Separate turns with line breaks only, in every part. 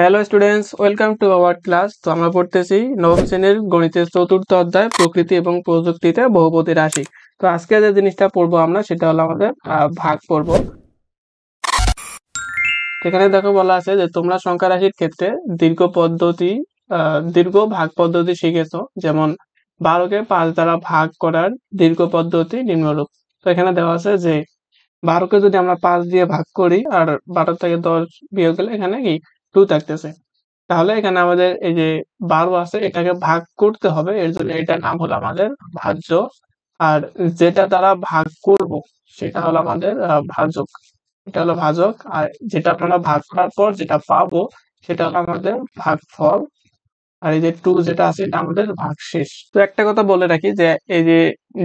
Hello students, welcome to our class. তো আমরা পড়তেছি নবম শ্রেণীর গণিতের চতুর্থ অধ্যায় প্রকৃতি এবং প্রযুক্তিতে বহুপদী রাশি। তো আজকে যে জিনিসটা পড়বো আমরা সেটা হলো আমাদের ভাগ পড়বো। এখানে দেখো বলা আছে যে তোমরা সংখ্যা রাশির ক্ষেত্রে দীর্ঘ ভাগ পদ্ধতি শিখেছো, যেমন 12কে 5 দ্বারা ভাগ করার দীর্ঘ পদ্ধতি নিম্নরূপ। তো এখানে দেওয়া আছে যে 12কে যদি আমরা 5 দিয়ে ভাগ করি আর 12 থেকে 10 বিয়োগ গেলে এখানে কি 2 থাকতেছে। তাহলে এখানে আমাদের এই যে 12 আছে এটাকে ভাগ করতে হবে, এর জন্য এটার নাম হলো আমাদের ভাজ্য। আর যেটা দ্বারা ভাগ করব সেটা হলো আমাদের ভাজক। এটা হলো ভাজক। আর যেটা আমরা ভাগ করার পর যেটা পাবো সেটা হলো আমাদের ভাগফল। আর এই যে 2 যেটা আছে এটা আমাদের ভাগশেষ। তো একটা কথা বলে রাখি যে এই যে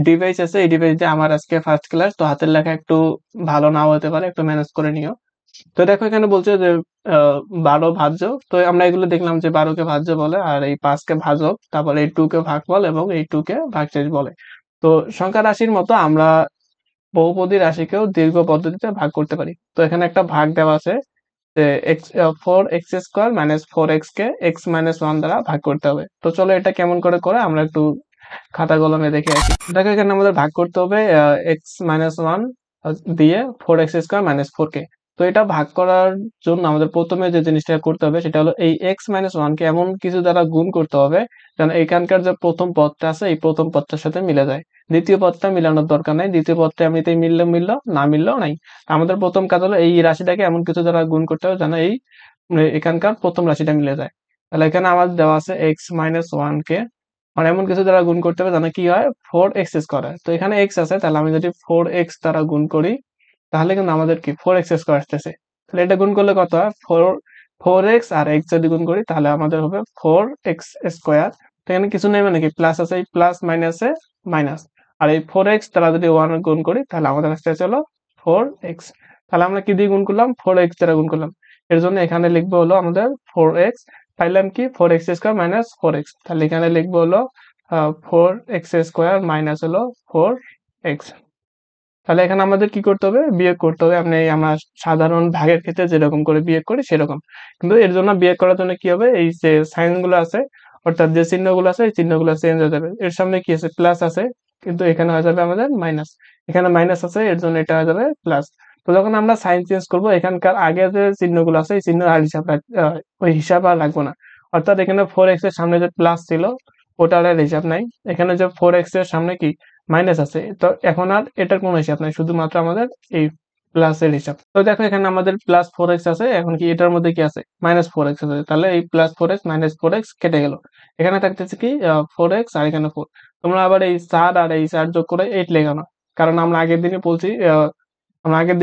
ডিভাইস আছে, এই ডিভাইস দিয়ে আমার আজকে ফার্স্ট ক্লাস, তো হাতের লেখা একটু ভালো নাও হতে পারে, একটু ম্যানেজ করে নিও। তো দেখো এখানে বলছে যে 12 ভাজ্য। তো আমরা এগুলো দেখলাম যে 12কে ভাজ্য বলে, আর এই 5কে ভাজক, তারপরে এই 2 কে ভাগফল এবং এই 2 কে ভাগশেষ বলে। তো সংখ্যা রাশির মতো আমরা বহুপদী রাশিকেও দীর্ঘ পদ্ধতিতে ভাগ করতে পারি। তো এখানে একটা ভাগ দেওয়া আছে যে four x square minus four x কে এক্স মাইনাস ওয়ান দ্বারা ভাগ করতে হবে। তো চলো এটা কেমন করে আমরা একটু খাতা কলমে দেখে আসি। দেখো এখানে আমাদের ভাগ করতে হবে এক্স মাইনাস ওয়ান দিয়ে four x square minus four কে। তো এটা ভাগ করার জন্য আমাদের প্রথমে যে জিনিসটা করতে হবে সেটা হলো এই এক্স মাইনাস ওয়ান কে এমন কিছু দ্বারা গুণ করতে হবে যেন এখানকার যে প্রথম পদটা আছে এই প্রথম পদটার সাথে মিলে যায়। দ্বিতীয় পদটা মিলানোর দরকার নাই, দ্বিতীয় পদটা এমনিতেই মিলল, না মিললেও নাই। আমাদের প্রথম কাজ হলো এই রাশিটাকে এমন কিছু দ্বারা গুণ করতে হবে যেন এই এখানকার প্রথম রাশিটা মিলে যায়। তাহলে এখানে আমাদের দেওয়া আছে এক্স মাইনাস ওয়ান কে আর এমন কিছু দ্বারা গুণ করতে হবে যেন কি হয় ফোর এক্স স্কোয়ার হয়। তো এখানে এক্স আছে, তাহলে আমি যদি ফোর এক্স দ্বারা গুণ করি তাহলে কিন্তু আমাদের কি ফোর এক্স স্কোয়ার আসতেছে। তাহলে এটা গুণ করলে কত হয় ফোর ফোর এক্স আর এক্স যদি গুণ করি তাহলে আমাদের হবে ফোর এক্স স্কোয়ার। তো এখানে কিছু নেই, মানে কি প্লাস আছে, এই প্লাস মাইনাসে মাইনাস। আর এই ফোর এক্স দ্বারা যদি ওয়ান গুণ করি তাহলে আমাদের আসতে চলো ফোর এক্স। তাহলে আমরা কি দিয়ে গুণ করলাম ফোর এক্স দ্বারা গুণ করলাম। এর জন্য এখানে লিখবো হলো আমাদের ফোর এক্স। পাইলাম কি four x square minus four x. তাহলে এখানে লিখবো হলো ফোর এক্স স্কোয়ার মাইনাস হলো ফোর এক্স। তাহলে এখানে আমাদের কি করতে হবে বিয়োগ করতে হবে, আমরা সাধারণ ভাগের ক্ষেত্রে যেরকম করে বিয়োগ করি সেরকম। কিন্তু এর জন্য বিয়োগ করার জন্য কি হবে, এই যে সাইন গুলো আছে অর্থাৎ যে চিহ্নগুলো আছে এই চিহ্নগুলো চেঞ্জ হয়ে যাবে। এর সামনে কি আছে প্লাস আছে, কিন্তু এখানে হয়ে যাবে আমাদের মাইনাস। এখানে মাইনাস আছে এর জন্য এটা হয়ে যাবে প্লাস। তো যখন আমরা সাইন চেঞ্জ করব এখানকার আগে যে চিহ্নগুলো আছে এই চিহ্ন আর ওই হিসাব আর রাখবো না। অর্থাৎ এখানে ফোর এক্স এর সামনে যে প্লাস ছিল ওটার আর হিসাব নাই। এখানে যে ফোর এক্স এর সামনে কি মাইনাস আছে, তো এখন আর এটার কোনো হিসাব নাই, শুধুমাত্র আমাদের এই প্লাস এর হিসাব। তো দেখো এখানে আমাদের প্লাস ফোর এক্স আছে, এখন কি এটার মধ্যে কি আছে মাইনাস ফোর এক্স আছে, তাহলে এই plus four x minus four x কেটে গেল। এখানে থাকতেছে কি ফোর এক্স আর এখানে ফোর। তোমরা আবার এই চার আর এই চার যোগ করে এইট লেখো না, কারণ আমরা আগের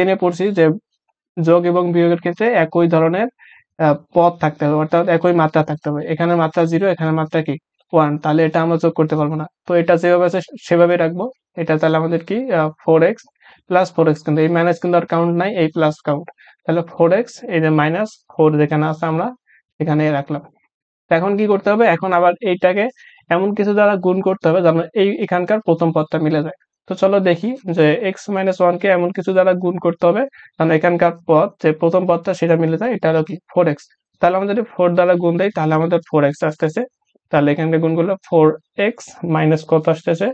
দিনে পড়ছি যে যোগ এবং বিয়োগের ক্ষেত্রে একই ধরনের পদ থাকতে হবে, অর্থাৎ একই মাত্রা থাকতে হবে। এখানে মাত্রা জিরো, এখানে মাত্রা কি ওয়ান, তাহলে এটা আমরা যোগ করতে পারবো না। তো এটা যেভাবে আছে সেভাবে রাখবো। এটা তাহলে আমাদের কি four x plus four x, কিন্তু এই মাইনাস কিন্তু আর কাউন্ট নাই, এই প্লাস কাউন্ট। তাহলে ফোর এক্স এই যে মাইনাস ফোর যেখানে আছে আমরা এখানে রাখলাম। তো এখন কি করতে হবে, এখন আবার এইটাকে এমন কিছু দ্বারা গুণ করতে হবে যেন এই এখানকার প্রথম পদটা মিলে যায়। তো চলো দেখি যে এক্স মাইনাস ওয়ান কে এমন কিছু দ্বারা গুণ করতে হবে যেন এখানকার পদ যে প্রথম পদটা সেটা মিলে যায়। এটা হলো কি ফোর এক্স। তাহলে আমরা যদি ফোর দ্বারা গুণ দেই তাহলে আমাদের ফোর এক্স আসতেছে। তাহলে এখানকে গুণ করলে ফোর এক্স মাইনাস কত আসতেছে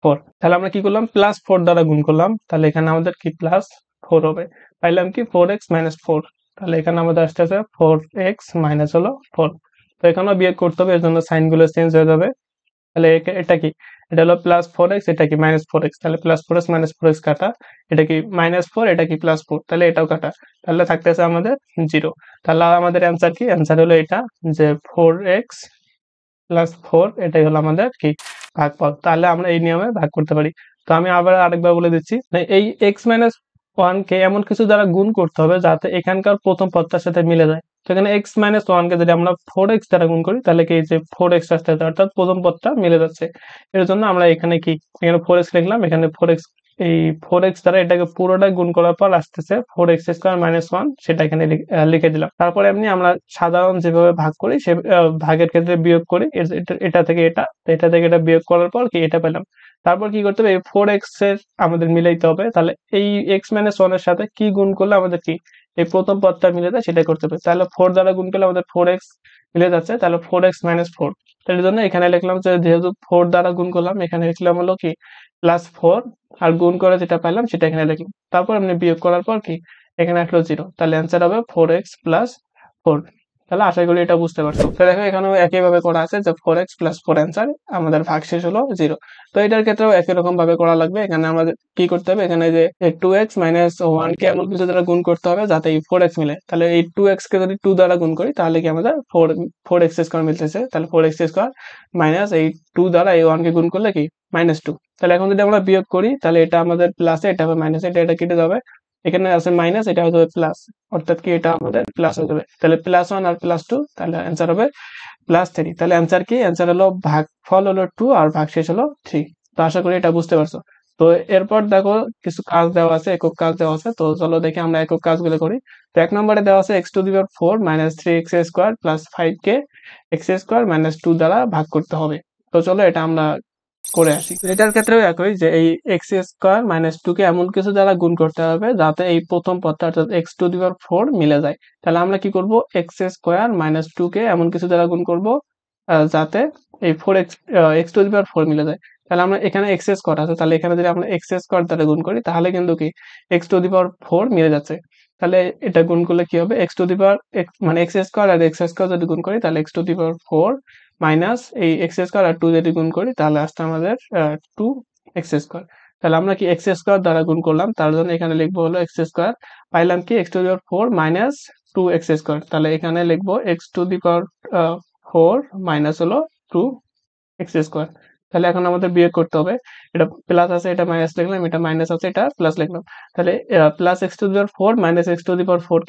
ফোর। তাহলে আমরা কি করলাম প্লাস ফোর দ্বারা গুণ করলাম, তাহলে এখানে আমাদের কি প্লাস ফোর হবে। পাইলাম কি ফোর এক্স মাইনাস ফোর। তাহলে এখানে আমাদের আসতেছে ফোর এক্স মাইনাস হলো ফোর। তো এখানেও বিয়োগ করতে হবে, এর জন্য সাইন গুলো চেঞ্জ হয়ে যাবে। তাহলে এটা কি এটা হলো প্লাস ফোর এক্স, এটা কি মাইনাস ফোর এক্স। তাহলে plus four x minus four x কাটা, এটা কি মাইনাস ফোর, এটা কি প্লাস ফোর, তাহলে এটাও কাটা। তাহলে থাকতেছে আমাদের জিরো। তাহলে আমাদের অ্যান্সার কি, অ্যান্সার হলো এটা যে ফোর এক্স প্লাস ফোর, এটাই হলো আমাদের কি ভাগফল। তাহলে আমরা এই নিয়মে ভাগ করতে পারি। তো আমি আবার আরেকবার বলে দিচ্ছি, এই এক্স মাইনাস ওয়ান কে এমন কিছু দ্বারা গুণ করতে হবে যাতে এখানকার প্রথম পদটার সাথে মিলে যায়। তো এখানে এক্স মাইনাস ওয়ান কে যদি আমরা ফোর এক্স দ্বারা গুণ করি তাহলে কি এই যে ফোর এক্স আসতে অর্থাৎ প্রথম পদটা মিলে যাচ্ছে। এর জন্য আমরা এখানে কি এখানে ফোর এক্স লিখলাম, এখানে ফোর এক্স, এই ফোর এক্স দ্বারা এটাকে পুরোটা গুণ করার পর আসতেছে four x square minus one, সেটা এখানে লিখে দিলাম। তারপরে এমনি আমরা সাধারণ যেভাবে ভাগ করি সে ভাগের ক্ষেত্রে বিয়োগ করি, এটা থেকে এটা, এটা থেকে এটা বিয়োগ করার পর কি এটা পেলাম। তারপর কি করতে হবে এই ফোর এক্স এর আমাদের মিলাইতে হবে। তাহলে এই এক্স মাইনাস ওয়ান এর সাথে কি গুণ করলে আমাদের কি এই প্রথম পদটা মিলে যায় সেটাই করতে হবে। তাহলে 4 দ্বারা গুণ করলে আমাদের 4x মিলে যাচ্ছে, তাহলে 4x - 4। তার জন্য এখানে লিখলাম যে যেহেতু 4 দ্বারা গুণ করলাম, এখানে লিখলাম হলো কি +4, আর গুণ করে যেটা পাইলাম সেটা এখানে লিখলাম। তারপর আপনি বিয়োগ করার পর কি এখানে আসলো 0, তাহলে অ্যান্সার হবে 4x + 4। তাহলে আশা করি এটা বুঝতে পারছো। তো দেখো এখানেও একইভাবে করা আছে যে 4x + 4 অ্যান্সার, আমাদের ভাগশেষ হলো 0। তো এটার ক্ষেত্রেও একই রকম ভাবে করা লাগবে। এখানে আমাদের কি করতে হবে, এখানে যে 2x - 1 কে এমন কিছু দ্বারা গুণ করতে হবে যাতে এই 4x মিলে। তাহলে এই 2x কে যদি 2 দ্বারা গুণ করি তাহলে কি আমাদের 4x² মিলতেছে। তাহলে 4x² মাইনাস এই 2 দ্বারা এই 1 কে গুণ করলে কি -2। তাহলে এখন যদি আমরা বিয়োগ করি তাহলে এটা আমাদের প্লাসে, এটা হবে মাইনাসে, এটা কেটে যাবে। এখানে আছে মাইনাস, এটা হয়ে যাবে প্লাস, অর্থাৎ কি এটা আমাদের প্লাস হয়ে যাবে। তাহলে +1 আর +2, তাহলে অ্যান্সার হবে +3। তাহলে অ্যান্সার কি, অ্যান্সার হলো ভাগফল হলো 2 আর ভাগশেষ হলো 3। তো আশা করি এটা বুঝতে পারছো। তো এরপর দেখো কিছু কাজ দেওয়া আছে, একক কাজ দেওয়া আছে। তো চলো দেখি আমরা একক কাজগুলো করি। তো 1 নম্বরে দেওয়া আছে x⁴ - 3x² + 5 কে x² - 2 দ্বারা ভাগ করতে হবে। তো চলো এটা আমরা করে আসি। এটার ক্ষেত্রেও একই, যে এই x² - 2 কে এমন কিছু দ্বারা গুণ করতে হবে যাতে এই প্রথম পদটা অর্থাৎ x⁴ মিলে যায়। তাহলে আমরা কি করব, x² - 2 কে এমন কিছু দ্বারা গুণ করব যাতে এই x⁴ মিলে যায়। তাহলে আমরা এখানে x² আছে, তাহলে এখানে যদি আমরা x² দ্বারা গুণ করি তাহলে কিন্তু কি x⁴ মিলে যাচ্ছে। তাহলে এটা গুণ করলে কি হবে, মানে x² আর x² যদি গুণ করি তাহলে x⁴ মাইনাস এই x² আর 2 যদি গুণ করি তাহলে আসছে আমাদের 2x²। তাহলে আমরা কি x² দ্বারা গুণ করলাম, তার জন্য এখানে লিখবো হলো x², পাইলাম কি x⁴ মাইনাস 2x²। তাহলে এখানে লিখবো x⁴ মাইনাস হলো 2x²। তাহলে এখন আমাদের বিয়োগ করতে হবে। এটা প্লাস আছে, এটা মাইনাস লিখলাম, এটা মাইনাস আছে, এটা প্লাস লিখলাম। তাহলে প্লাস x⁴ মাইনাস x⁴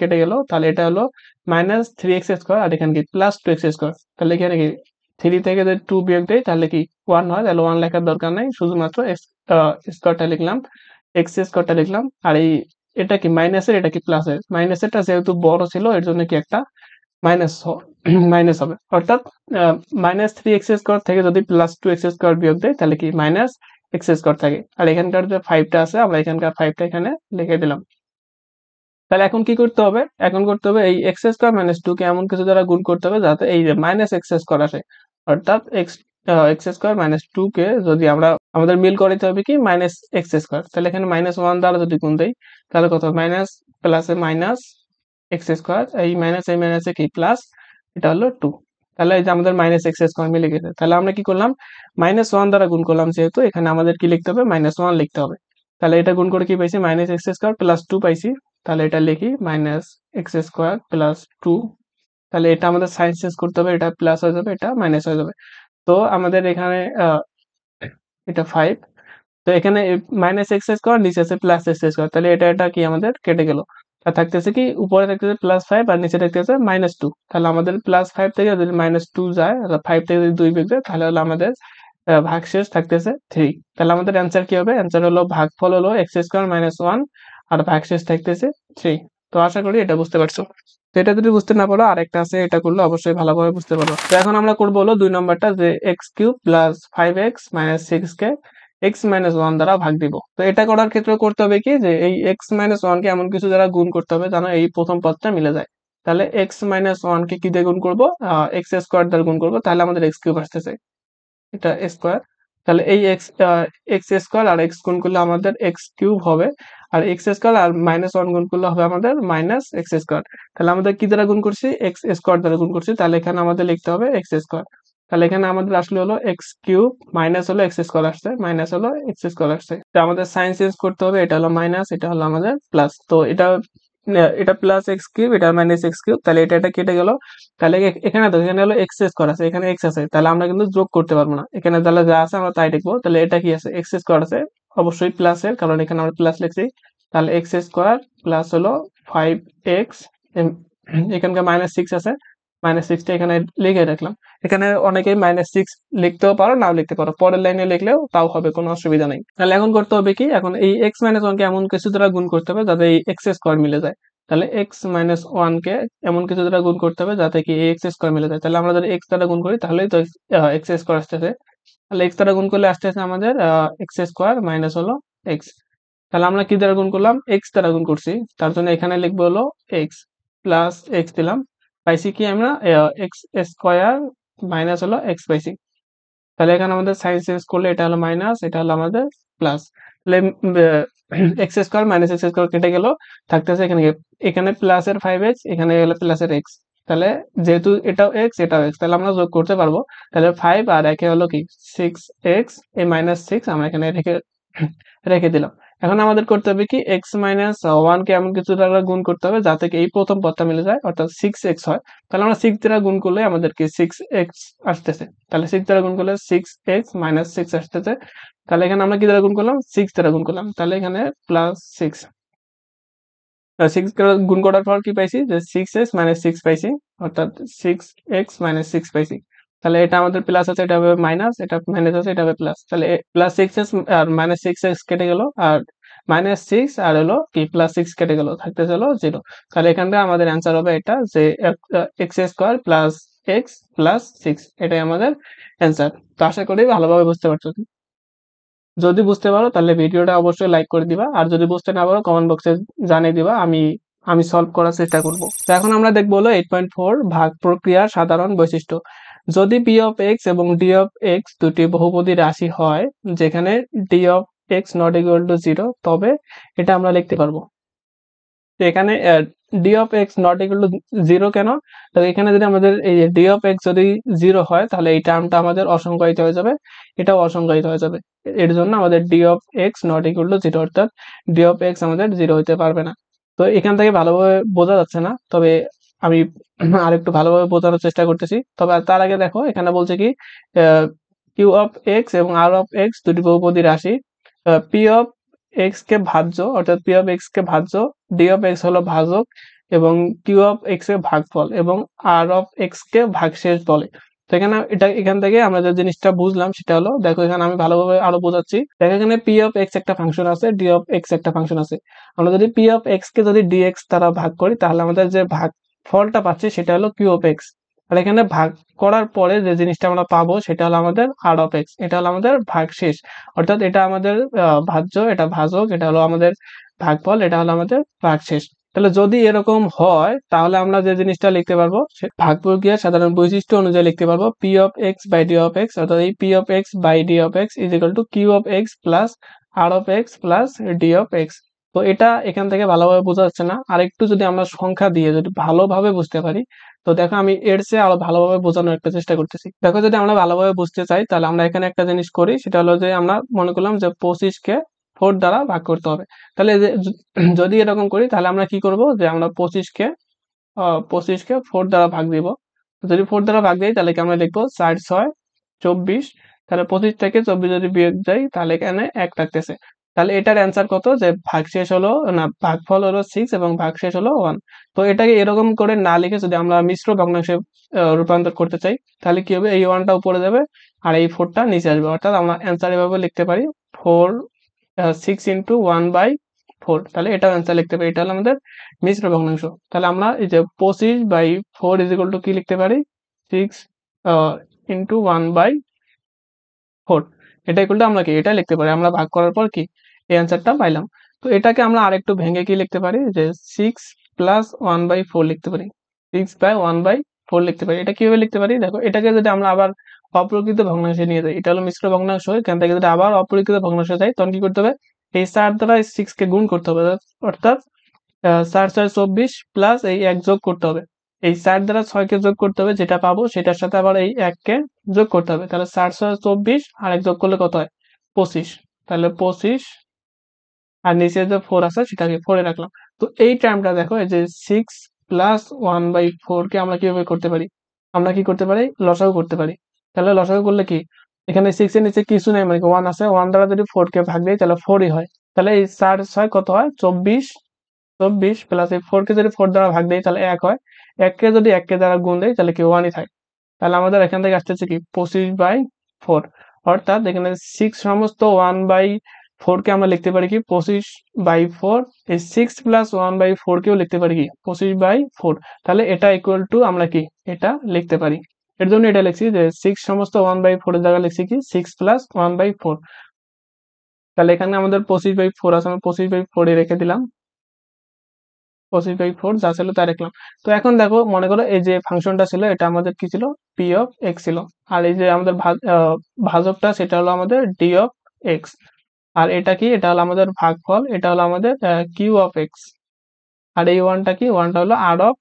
কেটে গেল, তাহলে এটা হলো -3x², আর এখানে কি +2x²। তাহলে এখানে কি 3 থেকে যদি 2 বিয়োগ দেই তাহলে কি 1 হয়, তাহলে 1 লেখার দরকার নাই, শুধুমাত্র স্কোয়ারটা লিখলাম, x² লিখলাম। আর এই এটা কি মাইনাসের, এটা কি প্লাসের, মাইনাসেরটা যেহেতু বড় ছিল এর জন্য কি একটা মাইনাস মাইনাস হবে, অর্থাৎ -3x² থেকে যদি +2x² বিয়োগ দেয় তাহলে কি -x² থাকে। আর এখানকার যে 5টা আছে আমরা এখানকার 5টা এখানে লিখে দিলাম। তাহলে এখন কি করতে হবে, এখন করতে হবে এই x² - 2 কে এমন কিছু দ্বারা গুণ করতে হবে যাতে এই যে -x² আসে, অর্থাৎ x² - 2 কে যদি আমরা আমাদের মিল করাইতে হবে কি -x²। তাহলে এখানে -1 দ্বারা যদি গুণ দেই তাহলে কত, মাইনাস প্লাসে মাইনাস x², এই মাইনাসে কি প্লাস, এটা হলো 2। তাহলে এই যে আমাদের -x² মিলে গেছে। তাহলে আমরা কি করলাম, -1 দ্বারা গুণ করলাম, যেহেতু এখানে আমাদের কি লিখতে হবে, -1 লিখতে হবে। তাহলে এটা গুণ করে কি পাইছি, -x² + 2 পাইছি। তাহলে এটা লিখি -x² + 2। তাহলে এটা আমাদের সাইন চেঞ্জ করতে হবে, এটা প্লাস হয়ে যাবে, এটা মাইনাস হয়ে যাবে। তো আমাদের এখানে এটা 5। তো এখানে -x², নিচে আছে +x², তাহলে এটা কি আমাদের কেটে গেল। আর থাকতেছে কি, উপরে থাকতেছে +5 আর নিচে থাকতেছে -2। তাহলে আমাদের +5 থেকে যদি -2 যায়, আর 5 থেকে যদি 2 বিয়োগ দেয় তাহলে হলো আমাদের ভাগশেষ থাকতেছে 3। তাহলে আমাদের অ্যান্সার কি হবে, অ্যান্সার হলো ভাগফল হলো x² - 1 আর ভাগশেষ থাকতেছে 3। তো আশা করি এটা বুঝতে পারছো। তো এটা যদি বুঝতে না পারো আরেকটা আছে, এটা করলে অবশ্যই ভালোভাবে বুঝতে পারো। তো এখন আমরা করবো হলো 2 নম্বরটা, যে x³ + 5x - 6 কে x - 1 দ্বারা ভাগ দিব। তো এটা করার ক্ষেত্রে করতে হবে কি, যে এই x - 1 কে এমন কিছু দ্বারা গুণ করতে হবে যেন এই প্রথম পদটা মিলে যায়। তাহলে x - 1 কে কি দিয়ে গুণ করবো, x² দ্বারা গুণ করবো, তাহলে আমাদের x³ আসতেছে, এটা স্কোয়ার। তাহলে এই x² আর x গুণ করলে আমাদের x³ হবে, আর x² আর -1 গুণ করলে হবে আমাদের -x²। তাহলে আমাদের কি দ্বারা গুণ করছি, x² দ্বারা গুণ করছি, তাহলে এখানে আমাদের লিখতে হবে x²। তাহলে এখানে আমাদের আসলে হলো x³ মাইনাস হলো x² আসছে, মাইনাস হলো x² আসছে। তো আমাদের সাইন চেঞ্জ করতে হবে, এটা হলো মাইনাস, এটা হলো আমাদের প্লাস। তো এটা +x³, এটা -x³, তাহলে এটা কেটে গেল। তাহলে এখানে তো এখানে হলো x² আছে, এখানে x আছে, তাহলে আমরা কিন্তু যোগ করতে পারবো না, এখানে তাহলে যা আছে আমরা তাই লিখবো। তাহলে এটা কি আছে, x² আছে, অবশ্যই প্লাসের, কারণ এখানে আমরা প্লাস লিখছি। তাহলে x² প্লাস হলো 5x, এখানকার -6 আছে, -6টা এখানে লিখে রাখলাম। এখানে অনেকেই -6 লিখতেও পারো, নাও লিখতে পারো, পরের লাইনে লিখলেও তাও হবে, কোনো অসুবিধা নেই। তাহলে এখন করতে হবে কি, এখন এই x - 1 কে এমন কিছু দ্বারা গুণ করতে হবে যাতে এই x² মিলে যায়। তাহলে x - 1 কে এমন কিছু দ্বারা গুণ করতে হবে যাতে কি এই x² মিলে যায়। তাহলে আমরা যদি x দ্বারা গুণ করি তাহলেই তো x² আসতেছে। তাহলে x দ্বারা গুণ করলে আসতেছে আমাদের x² মাইনাস হলো x। তাহলে আমরা কি দ্বারা গুণ করলাম, এক্স দ্বারা গুণ করছি, তার জন্য এখানে লিখবো হলো এক্স প্লাস এক্স দিলাম, পাইছি কি আমরা এক্স স্কোয়ার মাইনাস হলো এক্স পাইছি। তাহলে এখানে আমাদের সাইন চেঞ্জ করলে এটা হলো মাইনাস, এটা হলো আমাদের প্লাস। তাহলে x square minus x square কেটে গেল, থাকতেছে এখানে এখানে প্লাসের 5x, এখানে হলো প্লাসের এক্স। তাহলে যেহেতু এটাও এক্স এটাও এক্স, তাহলে আমরা যোগ করতে পারবো। তাহলে 5 আর একে হলো কি 6x, এই -6 আমরা এখানে রেখে রেখে দিলাম। এখন আমাদের করতে হবে কি x-1 কে এমন কিছু দ্বারা গুণ করতে হবে যাতে কি এই প্রথম পদটা মিলে যায়, অর্থাৎ 6x হয়। তাহলে আমরা 6 দ্বারা গুণ করলে আমাদের কি 6x আসতেছে। তাহলে 6 দ্বারা গুণ করলে 6x - 6 আসতেছে। তাহলে এখানে আমরা কি দ্বারা গুণ করলাম, 6 দ্বারা গুণ করলাম, তাহলে এখানে +6। 6 দ্বারা গুণ করার পর কি পাইছি, যে 6x - 6 পাইছি, অর্থাৎ 6x - 6 পাইছি। তাহলে এটা আমাদের প্লাস আছে, এটা হবে মাইনাস, এটা মাইনাস আছে, এটা হবে প্লাস। তাহলে +6x আর -6x কেটে গেল, আর -6 আর হলো কি +6 কেটে গেল, থাকতেছে হলো 0। তাহলে এখানটা আমাদের অ্যান্সার হবে এটা, যে x square plus x plus 6, এটাই আমাদের অ্যান্সার। তো আশা করি ভালোভাবে বুঝতে পারছো। যদি বুঝতে পারো তাহলে ভিডিওটা অবশ্যই লাইক করে দিবা, আর যদি বুঝতে না পারো কমেন্ট বক্সে জানিয়ে দিবা, আমি আমি সলভ করার চেষ্টা করব। তো এখন আমরা দেখবো হলো 8.4 ভাগ প্রক্রিয়ার সাধারণ বৈশিষ্ট্য। যদি পি অফ এক্স এবং ডি অফ এক্স দুটি বহুপদী রাশি হয়, যেখানে D of x not equal to 0, তবে এটা আমরা লিখতে পারবো। তো এখানে D of x not equal to 0 কেন, তো এখানে যদি আমাদের এই ডি অফ এক্স যদি 0 হয় তাহলে এই টার্মটা আমাদের অসংজ্ঞায়িত হয়ে যাবে, এটাও অসংজ্ঞায়িত হয়ে যাবে। এর জন্য আমাদের D of x not equal to 0, অর্থাৎ ডি অফ এক্স আমাদের 0 হতে পারবে না। তো এখান থেকে ভালোভাবে বোঝা যাচ্ছে না, তবে আমি আরেকটু ভালোভাবে বোঝানোর চেষ্টা করতেছি। তবে তার আগে দেখো এখানে বলছে কি কিউ অফ এক্স এবং আর অফ এক্স দুটি বহুপদী রাশি, পি অফ এক্স কে ভাজ্য, অর্থাৎ পি অফ এক্স কে ভাজ্য, ডি অফ এক্স হলো ভাজক, এবং কিউ অফ এক্স এর ভাগফল, এবং আর অফ এক্স কে ভাগশেষ বলে। তো এখানে এটা এখান থেকে আমরা যে জিনিসটা বুঝলাম সেটা হলো, দেখো এখানে আমি ভালোভাবে আরো বোঝাচ্ছি। দেখো এখানে পি অফ এক্স একটা ফাংশন আছে, ডি অফ এক্স একটা ফাংশন আছে। আমরা যদি পি অফ এক্স কে যদি ডি এক্স দ্বারা ভাগ করি তাহলে আমাদের যে ভাগ ফলটা পাচ্ছি সেটা হলো কিউ অফ এক্স। আর এখানে ভাগ করার পরে যে জিনিসটা আমরা পাবো সেটা হলো আমাদের আর অফ এক্স, এটা হলো আমাদের ভাগশেষ। অর্থাৎ এটা আমাদের ভাজ্য, এটা ভাজক, এটা হলো আমাদের ভাগফল, এটা হলো আমাদের ভাগশেষ। তাহলে যদি এরকম হয় তাহলে আমরা যে জিনিসটা লিখতে পারবো ভাগ প্রক্রিয়ার সাধারণ বৈশিষ্ট্য অনুযায়ী লিখতে পারবো p of x by d of x, অর্থাৎ এই p of x by d of x is equal to q of x plus r of x plus D of x. তো এটা এখান থেকে ভালোভাবে বোঝা যাচ্ছে না, আর একটু যদি আমরা সংখ্যা দিয়ে যদি ভালোভাবে বুঝতে পারি। তো দেখো আমি এর চেয়ে আরো ভালোভাবে বোঝানোর একটা চেষ্টা করতেছি। দেখো যদি আমরা ভালোভাবে বুঝতে চাই তাহলে আমরা এখানে একটা জিনিস করি, সেটা হলো যে আমরা মনে করলাম যে 25 কে 4 দ্বারা ভাগ করতে হবে। তাহলে যদি এরকম করি তাহলে আমরা কি করব, যে আমরা 25 কে 4 দ্বারা ভাগ দিব। যদি 4 দ্বারা ভাগ দিই তাহলে কি আমরা লিখবো 4 6 24। তাহলে 25 থেকে 24 যদি বিয়োগ দেই তাহলে এখানে 1 থাকতেছে। তাহলে এটার অ্যান্সার কত, যে ভাগশেষ হলো না ভাগফল হলো 6 এবং ভাগশেষ হলো 1। তো এটাকে এরকম করে না লিখে যদি আমরা মিশ্র ভগ্নাংশে রূপান্তর করতে চাই তাহলে কি হবে, এই 1 টা উপরে যাবে আর এই 4 টা নিচে আসবে। অর্থাৎ আমরা অ্যান্সার এভাবে লিখতে পারি 4 6 ইন্টু 1/4। তাহলে এটাও অ্যান্সার লিখতে পারি, এটা হলো আমাদের মিশ্র ভগ্নাংশ। তাহলে আমরা এই যে 25/4 ইজ ইকুয়াল টু কি লিখতে পারি, 6 ইন্টু 1/4, এটা ইকুয়াল টু আমরা কি এটা লিখতে পারি। আমরা ভাগ করার পর কি এই অ্যান্সারটা পাইলাম। তো এটাকে আমরা আরেকটু ভেঙে কি লিখতে পারি, যে 6 প্লাস 1/4 লিখতে পারি, 6/1/4 লিখতে পারি। এটা কিভাবে লিখতে পারি, দেখো এটাকে যদি আমরা আবার অপ্রকৃত ভগ্নাংশে নিয়ে যাই, এটা হলো মিশ্র ভগ্নাংশ, এখান থেকে যদি আবার অপ্রকৃত ভগ্নাংশে যাই তখন কি করতে হবে, এই 4 দ্বারা 6 কে গুণ করতে হবে, অর্থাৎ 4 6 24 প্লাস এই 1 যোগ করতে হবে। এই 4 দ্বারা 6 কে যোগ করতে হবে, যেটা পাবো সেটার সাথে আবার এই 1 কে যোগ করতে হবে। তাহলে 4 6 24 আর 1 যোগ করলে কত হয়, 25। তাহলে 25 আর নিচে যে 4 আছে সেটাকে 4 এ রাখলাম। তো এই টার্মটা দেখো, এই যে 6 প্লাস 1/4 কে আমরা কিভাবে করতে পারি, আমরা কি করতে পারি, লসাগু করতে পারি। তাহলে লসাগু করলে কি, এখানে 6 এর নিচে কিছু নেই, মানে 1 আছে, 1 দ্বারা যদি 4 কে ভাগ দেই তাহলে 4 ই হয়। তাহলে এই 4 6 কত হয়, 24, 24 প্লাস এই 4 কে যদি 4 দ্বারা ভাগ দেই তাহলে 1 হয়, 1 কে যদি 1 কে দ্বারা গুণ দেই তাহলে কি 1 ই থাকে। তাহলে আমাদের এখান থেকে আসতেছে কি 25/4, অর্থাৎ এখানে 6 সমস্ত 1/4 কে আমরা লিখতে পারি কি 25/4। এই 6 প্লাস 1/4 কেও লিখতে পারি কি 25/4। তাহলে এটা ইকুয়াল টু আমরা কি এটা লিখতে পারি। এর জন্য এটা লিখছি যে 6 সমস্ত 1/4 এর জায়গায় লিখছি কি 6 প্লাস 1/4। তাহলে এখানে আমাদের 25/4 আছে, আমরা 25/4 রেখে দিলাম, 25/4 যা ছিল তা রাখলাম। তো এখন দেখো, মনে করো এই যে ফাংশনটা ছিল এটা আমাদের কি ছিল, পি অফ এক্স ছিল। আর এই যে আমাদের ভাজকটা সেটা হলো আমাদের ডি অফ এক্স। আর এটা কি, এটা হলো আমাদের ভাগফল, এটা হলো আমাদের কিউ অফ এক্স। আর এই ওয়ানটা কি, ওয়ানটা হলো আর অফ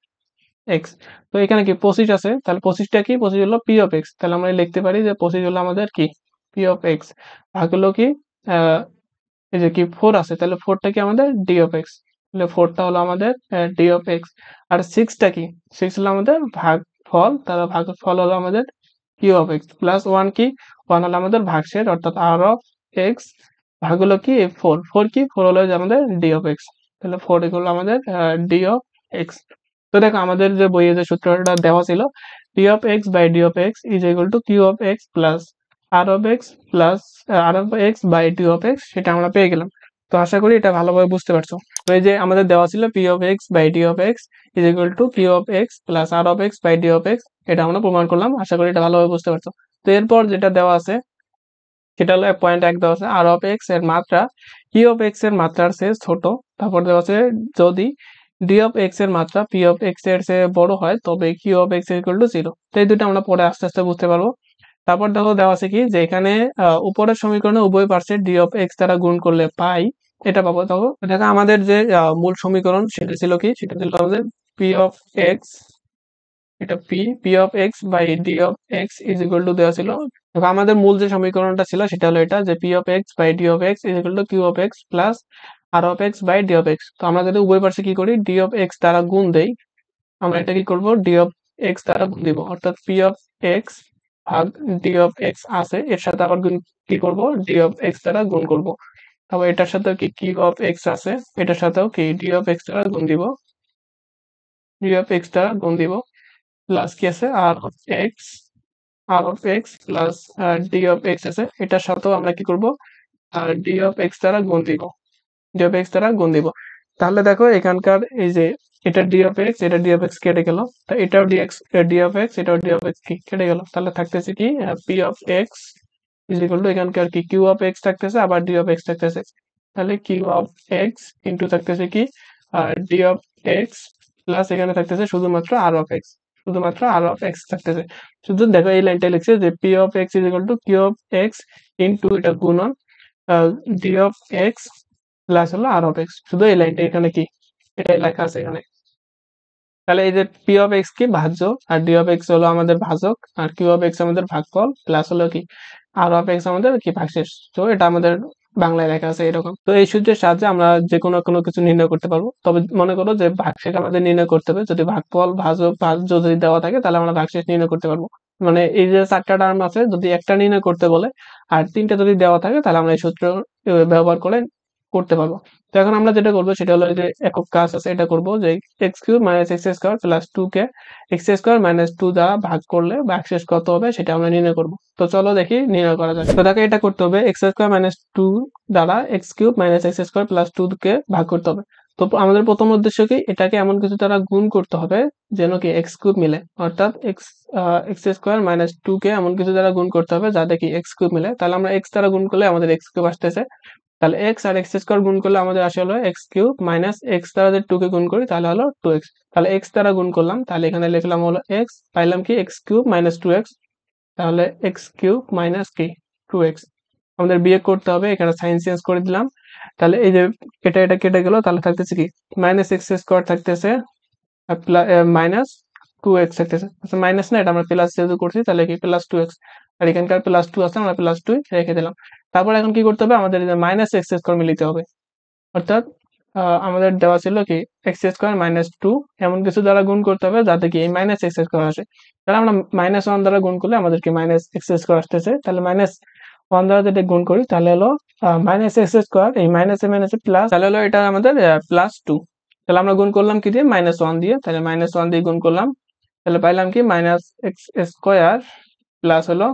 এক্স। তো এখানে কি 25 আছে, তাহলে 25টা কি, 25 হলো পি অফ এক্স। তাহলে আমরা লিখতে পারি যে 25 হলো আমাদের কি, পি অফ এক্স। ভাগ হলো কি, আহ এই যে কি 4 আছে, তাহলে 4টা কি আমাদের ডি অফ এক্স। তাহলে 4টা হলো আমাদের ডি অফ এক্স। আর 6টা কি, 6 হলো আমাদের ভাগ ফল, তাহলে ভাগ ফল হলো আমাদের কিউ অফ এক্স। প্লাস 1 কি, 1 হলো আমাদের ভাগশেষ অর্থাৎ আর অফ এক্স। ভাগ হলো কি 4, 4 কি, 4 হলো যে আমাদের ডি অফ এক্স। তাহলে 4 হলো আমাদের ডি অফ এক্স। তো দেখো আমাদের যে বইয়ে যে সূত্রটা দেওয়া ছিল, p of x by d of x is equal to q of x plus r of x plus r of x by d of x, সেটা আমরা পেয়ে গেলাম। তো আশা করি এটা ভালোভাবে বুঝতে পারছো। তো এই যে আমাদের দেওয়া ছিল p of x by d of x is equal to q of x plus r of x by d of x, এটা আমরা প্রমাণ করলাম। আশা করি এটা ভালোভাবে বুঝতে পারছো। তো এরপর যেটা দেওয়া আছে সেটা হলো 1.1 দেওয়া আছে আর অফ এক্স এর মাত্রা পি অফ এক্স এর মাত্রার চেয়ে ছোট। তারপর দেওয়া আছে যদি ডি অফ এক্স এর মাত্রা পি অফ এক্স এর চেয়ে বড় হয় তবে q of x equal to 0। তো এই দুটো আমরা পরে আস্তে আস্তে বুঝতে পারবো। তারপর দেখো দেওয়া আছে কি, যে এখানে উপরের সমীকরণে উভয় পার্শ্বে ডি অফ এক্স দ্বারা গুণ করলে পাই, এটা পাবো। দেখো দেখো আমাদের যে মূল সমীকরণ সেটা ছিল কি, সেটা ছিল আমাদের পি অফ এক্স, এটা p of x by d of x is equal to দেওয়া ছিল। দেখো আমাদের মূল যে সমীকরণটা ছিল সেটা হলো এটা, যে p of x by d of x is equal to q of x plus r of x by d of x. তো আমরা যদি উভয় পাশে কি করি, ডি অফ এক্স দ্বারা গুণ দেই, আমরা এটা কি করব, ডি অফ এক্স দ্বারা গুণ দিব, অর্থাৎ পি অফ এক্স ভাগ ডি অফ এক্স আছে, এর সাথে আবার কি করব, ডি অফ এক্স দ্বারা গুণ করব। তারপর এটার সাথেও কি কিউ অফ এক্স আছে, এটার সাথেও কি ডি অফ এক্স দ্বারা গুণ দিব, ডি অফ এক্স দ্বারা গুণ দিব। প্লাস কি আছে, R of x, R of x plus D of x আছে, এটার সাথেও আমরা কি করব, ডি অফ এক্স দ্বারা গুণ দিব, ডি অফ এক্স দ্বারা গুণ দিব। তাহলে দেখো এখানকার এই যে এটা ডি অফ এক্স, এটা ডি অফ এক্স কেটে গেল, তা এটাও ডি অফ এক্স, এটাও ডি অফ এক্স কি কেটে গেল। তাহলে থাকতেছে কি, P of x is equal two এখানকার কি কিউ অফ এক্স থাকতেছে, আবার ডি অফ এক্স থাকতেছে। তাহলে কিউ অফ এক্স ইন্টু থাকতেছে কি, ডি অফ এক্স প্লাস এখানে থাকতেছে শুধুমাত্র আর অফ এক্স, শুধুমাত্র আর অফ এক্স থাকতেছে। শুধু দেখো এই লাইনটা লিখছে যে p of x is equal to q of x into এটা গুণন ডি অফ এক্স প্লাস হলো আর অফ এক্স, শুধু এই লাইনটা এখানে কি, এটাই লেখা আছে এখানে। তাহলে এই যে পি অফ এক্স কি ভাজ্য, আর ডি অফ এক্স হলো আমাদের ভাজক, আর কিউ অফ এক্স আমাদের ভাগফল, প্লাস হলো কি আর অফ এক্স আমাদের কি ভাগশেষ। তো এটা আমাদের বাংলায় লেখা আছে এরকম। তো এই সূত্রের সাহায্যে আমরা যে কোনো কোনো কিছু নির্ণয় করতে পারবো। তবে মনে করো যে ভাগশেষ আমাদের নির্ণয় করতে হবে, যদি ভাগফল ভাজক ভাজ্য যদি দেওয়া থাকে তাহলে আমরা ভাগশেষ নির্ণয় করতে পারবো। মানে এই যে 4টা টার্ম আছে, যদি একটা নির্ণয় করতে বলে আর 3টা যদি দেওয়া থাকে তাহলে আমরা এই সূত্র ব্যবহার করে করতে পারবো। তো এখন আমরা যেটা করবো সেটা হলো, এই যে একক কাজ আছে এটা করবো, যে x cube minus x square plus 2 কে এক্স স্কোয়ার মাইনাস 2 দ্বারা ভাগ করলে ভাগশেষ কত হবে সেটা আমরা নির্ণয় করবো। তো চলো দেখি নির্ণয় করা যাক। তো দেখো এটা করতে হবে, এক্স স্কোয়ার মাইনাস 2 দ্বারা x cube minus x square plus 2 কে ভাগ করতে হবে। তো আমাদের প্রথম উদ্দেশ্য কি, এটাকে এমন কিছু দ্বারা গুণ করতে হবে যেন কি এক্স কিউব মিলে, অর্থাৎ এক্স স্কোয়ার মাইনাস 2 কে এমন কিছু দ্বারা গুণ করতে হবে যাতে কি এক্স কিউব মিলে। তাহলে আমরা এক্স দ্বারা গুণ করলে আমাদের এক্স কিউব আসতেছে, তাহলে এক্স আর এক্স স্কোয়ার গুণ করলে আমাদের আসে হলো এক্স কিউব মাইনাস এক্স দ্বারা যদি 2 কে গুণ করি তাহলে হলো 2x। তাহলে এক্স দ্বারা গুণ করলাম, তাহলে এখানে লিখলাম হলো এক্স, পাইলাম কি এক্স কিউব মাইনাস 2x, তাহলে এক্স কিউব মাইনাস কি 2x। আমাদের বিয়োগ করতে হবে, এখানে সাইন চেঞ্জ করে দিলাম। তাহলে এই যে এটা কেটে গেল, তাহলে থাকতেছে কি মাইনাস এক্স স্কোয়ার থাকতেছে মাইনাস 2x থাকতেছে। আচ্ছা মাইনাস না, এটা আমরা প্লাস যেহেতু করছি তাহলে কি প্লাস 2x, আর এখানকার প্লাস 2 আছে আমরা প্লাস 2 রেখে দিলাম। তারপর এখন কি করতে হবে, আমাদের মাইনাস এক্স স্কোয়ার মিলিতে হবে, অর্থাৎ আমাদের দেওয়া ছিল কি এক্স স্কোয়ার মাইনাস 2 এমন কিছু দ্বারা গুণ করতে হবে যাতে কি এই মাইনাস এক্স স্কোয়ার আসে। তাহলে আমরা মাইনাস 1 দ্বারা গুণ করলে আমাদেরকে মাইনাস এক্স স্কোয়ার আসতেছে, তাহলে মাইনাস 1 দ্বারা যদি গুণ করি তাহলে হলো মাইনাস এক্স স্কোয়ার, এই মাইনাসে মাইনাসে প্লাস, তাহলে হলো এটা আমাদের প্লাস 2। তাহলে আমরা গুণ করলাম কি দিয়ে, মাইনাস 1 দিয়ে, তাহলে মাইনাস 1 দিয়ে গুণ করলাম, তাহলে পাইলাম কি মাইনাস এক্স স্কোয়ার প্লাস হলো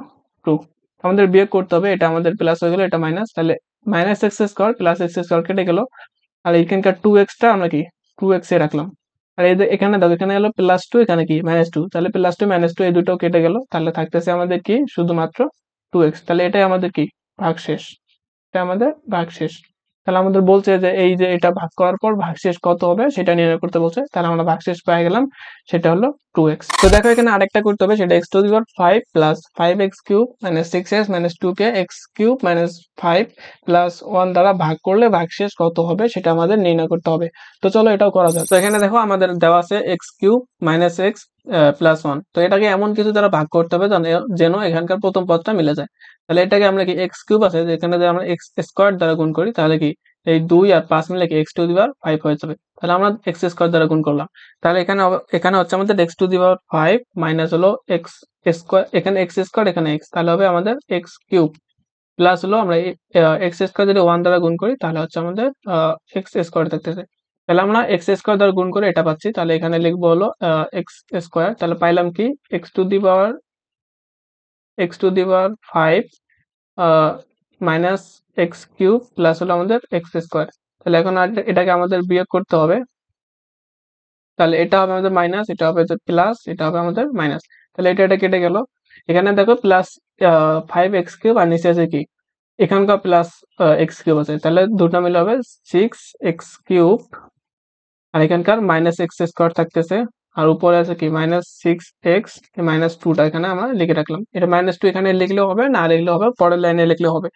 2। আমাদের বিয়োগ করতে হবে, এটা আমাদের প্লাস হয়ে গেল, এটা মাইনাস, তাহলে minus x square plus x square কেটে গেল, আর এখানকার 2x টা আমরা কি 2x এ রাখলাম। আর এই যে এখানে দেখো, এখানে হলো প্লাস 2, এখানে কি মাইনাস 2, তাহলে প্লাস 2 মাইনাস 2 এই দুটো কেটে গেল, তাহলে থাকতেছে আমাদের কি শুধুমাত্র 2x। তাহলে এটাই আমাদের কি ভাগশেষ, এটা আমাদের ভাগশেষ। তাহলে আমাদের বলছে যে এই যে এটা ভাগ করার পর ভাগশেষ কত হবে সেটা নির্ণয় করতে বলছে। তাহলে আমরা ভাগশেষ পেয়ে গেলাম, সেটা হলো 2x। তো দেখো এখানে আরেকটা করতে হবে, সেটা x to the power 5 plus 5x cube minus 6x minus 2k x cube minus 5 plus 1 দ্বারা ভাগ করলে ভাগশেষ কত হবে সেটা আমাদের নির্ণয় করতে হবে। তো চলো এটাও করা যাক। তো এখানে দেখো আমাদের দেওয়া আছে x cube minus x plus 1। তো এটাকে এমন কিছু দ্বারা ভাগ করতে হবে যেন এখানকার প্রথম পদটা মিলে যায়। তাহলে এটাকে আমরা কি এক্স কিউব আছে যেখানে যদি আমরা এক্স স্কোয়ার দ্বারা গুণ করি তাহলে কি এই 2 আর 5 মিলে কি এক্স টু দি পাওয়ার 5 হয়ে যাবে। তাহলে আমরা এক্স স্কোয়ার দ্বারা গুণ করলাম। তাহলে এখানে হচ্ছে আমাদের x to the power 5 minus হলো এক্স স্কোয়ার, এখানে এক্স স্কোয়ার এখানে এক্স, তাহলে হবে আমাদের এক্স কিউব প্লাস হলো আমরা এক্স স্কোয়ার যদি 1 দ্বারা গুণ করি তাহলে হচ্ছে আমাদের এক্স স্কোয়ার থাকতেছে। তাহলে আমরা এক্স স্কোয়ার দ্বারা গুণ করে এটা পাচ্ছি, তাহলে এখানে লিখবো হলো এক্স স্কোয়ার। তাহলে পাইলাম কি x to the power 5 minus x cube plus হলো আমাদের এক্স স্কোয়ার। তাহলে এখন এটাকে আমাদের বিয়োগ করতে হবে। তাহলে এটা হবে আমাদের মাইনাস, এটা হবে প্লাস, এটা হবে আমাদের মাইনাস। তাহলে এটা কেটে গেল। এখানে দেখো প্লাস 5x কিউব আর নিচে আছে কি এখানকার প্লাস এক্স কিউব আছে, তাহলে দুটো মিলে হবে 6x কিউব আর এখানকার মাইনাস এক্স স্কোয়ার থাকতেছে। আর উপরে আছে কি -6x -2টা এখানে আমরা লিখে রাখলাম। এটা -2 এখানে লিখলেও হবে, না লিখলেও হবে, পরের লাইনে লিখলেও হবে।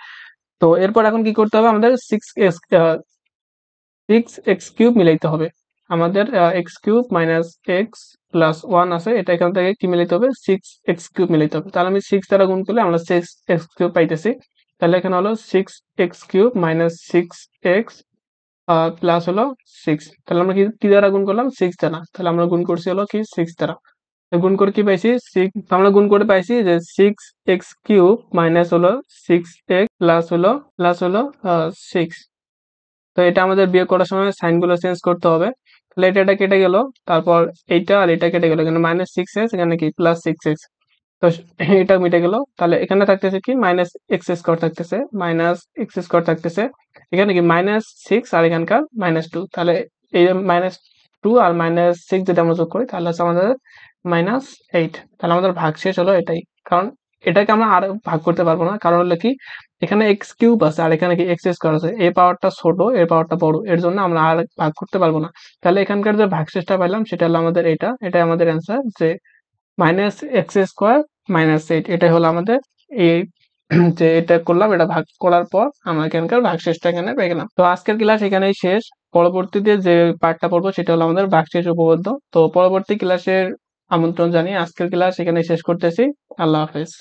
তো এরপর এখন কি করতে হবে, আমাদের 6x কিউব মিলাইতে হবে। আমাদের x cube minus x plus 1 আছে, এটা এখান থেকে কি মিলাইতে হবে 6x কিউব মিলাইতে হবে। তাহলে আমি 6 দ্বারা গুণ করলে আমরা 6x কিউব পাইতেছি। তাহলে এখানে হলো 6x cube minus 6x plus হলো 6। তাহলে আমরা কি দ্বারা গুণ করলাম 6 দ্বারা, তাহলে আমরা গুণ করছি হলো কি 6 দ্বারা। গুণ করে কি পাইছি 6, আমরা গুণ করে পাইছি যে 6x কিউব মাইনাস হলো 6x প্লাস হলো 6। তো এটা আমাদের বিয়োগ করার সময় সাইন গুলো চেঞ্জ করতে হবে। তাহলে এটা কেটে গেল, তারপর এইটা আর এটা কেটে গেল, এখানে -6x এখানে কি +6x। তো এটা মিটে গেল। তাহলে এখানে থাকতেছে কি -x স্কোয়ার থাকতেছে, এখানে কি -6 আর এখানকার -2। তাহলে এই -2 আর -6 যদি আমরা যোগ করি তাহলে হচ্ছে আমাদের -8। তাহলে আমাদের ভাগশেষ হলো এটাই। কারণ এটাকে আমরা আর ভাগ করতে পারবো না, কারণ হলো কি এখানে এক্স কিউব আছে আর এখানে কি এক্স স্কোয়ার আছে, এই পাওয়ারটা ছোট এর পাওয়ারটা বড়, এর জন্য আমরা আর ভাগ করতে পারবো না। তাহলে এখানকার যে ভাগশেষটা পাইলাম সেটা হলো আমাদের এটাই আমাদের অ্যান্সার, যে -x স্কোয়ার -8। এটাই হলো আমাদের এই যে এটা করলাম, এটা ভাগ করার পর আমরা এখানকার ভাগশেষটা এখানে পেয়ে গেলাম। তো আজকের ক্লাস এখানেই শেষ। পরবর্তীতে যে পার্টটা পড়বো সেটা হলো আমাদের ভাগশেষ উপপাদ্য। তো পরবর্তী ক্লাসের আমন্ত্রণ জানিয়ে আজকের ক্লাস এখানে শেষ করতেছি। আল্লাহ হাফেজ।